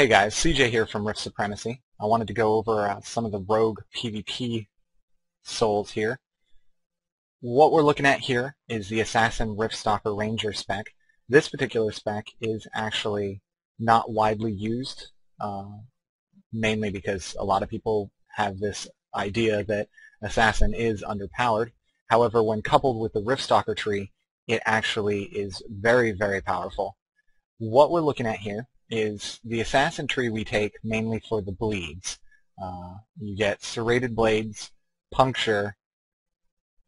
Hey guys, CJ here from Rift Supremacy. I wanted to go over some of the rogue PvP souls here. What we're looking at here is the Assassin Rift Stalker Ranger spec. This particular spec is actually not widely used, mainly because a lot of people have this idea that Assassin is underpowered. However, when coupled with the Rift Stalker tree, it actually is very, very powerful. What we're looking at here is the Assassin tree we take mainly for the bleeds. You get Serrated Blades, Puncture,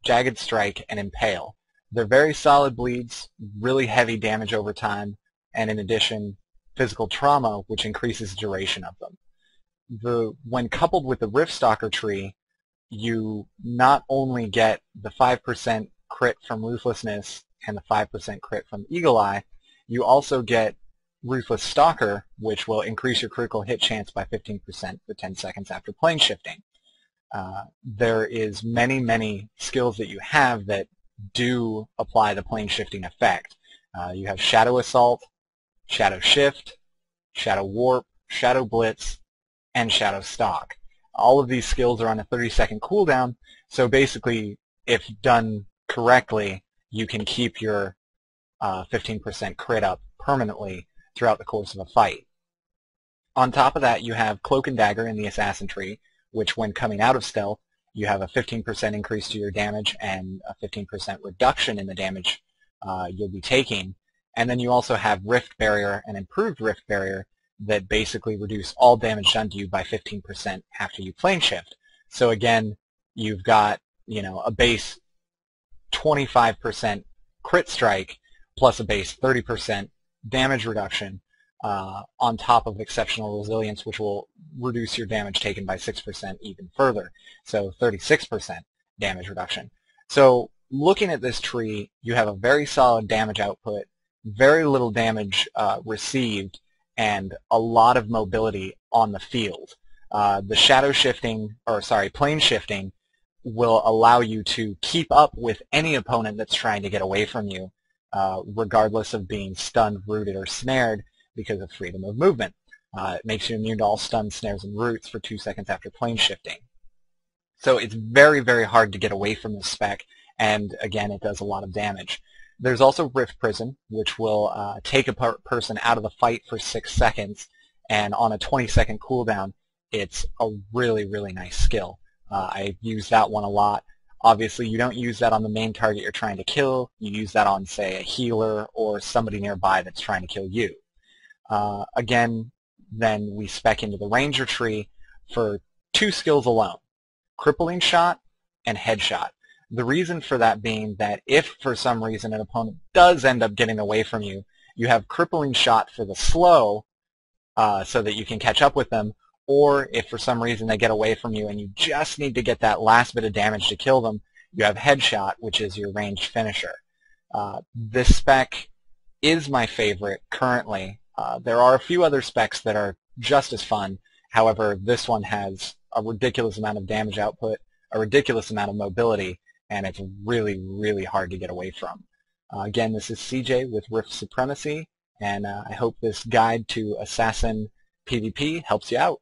Jagged Strike, and Impale. They're very solid bleeds, really heavy damage over time, and in addition, physical trauma, which increases duration of them. When coupled with the Rift Stalker tree, you not only get the 5% crit from Ruthlessness and the 5% crit from Eagle Eye, you also get Ruthless Stalker, which will increase your critical hit chance by 15% for 10 seconds after plane shifting. There is many skills that you have that do apply the plane shifting effect. You have Shadow Assault, Shadow Shift, Shadow Warp, Shadow Blitz, and Shadow Stalk. All of these skills are on a 30-second cooldown, so basically, if done correctly, you can keep your 15% crit up permanently throughout the course of a fight. On top of that, you have Cloak and Dagger in the Assassin tree, which when coming out of stealth, you have a 15% increase to your damage and a 15% reduction in the damage you'll be taking. And then you also have Rift Barrier and Improved Rift Barrier that basically reduce all damage done to you by 15% after you plane shift. So again, you've got, a base 25% crit strike plus a base 30% damage reduction on top of exceptional resilience, which will reduce your damage taken by 6% even further. So 36% damage reduction. So looking at this tree, you have a very solid damage output, very little damage received, and a lot of mobility on the field. The shadow shifting, plane shifting, will allow you to keep up with any opponent that's trying to get away from you, regardless of being stunned, rooted, or snared because of freedom of movement. It makes you immune to all stuns, snares, and roots for 2 seconds after plane shifting. So it's very, very hard to get away from this spec, and again, it does a lot of damage. There's also Rift Prison, which will take a person out of the fight for 6 seconds, and on a 20-second cooldown, it's a really, really nice skill. I use that one a lot. Obviously, you don't use that on the main target you're trying to kill. You use that on, say, a healer or somebody nearby that's trying to kill you. Again, then we spec into the Ranger tree for 2 skills alone, Crippling Shot and Headshot. The reason for that being that if for some reason an opponent does end up getting away from you, you have Crippling Shot for the slow so that you can catch up with them, or if for some reason they get away from you and you just need to get that last bit of damage to kill them, you have Headshot, which is your ranged finisher. This spec is my favorite currently. There are a few other specs that are just as fun. However, this one has a ridiculous amount of damage output, a ridiculous amount of mobility, and it's really, really hard to get away from. Again, this is CJ with Rift Supremacy, and I hope this guide to Assassin PvP helps you out.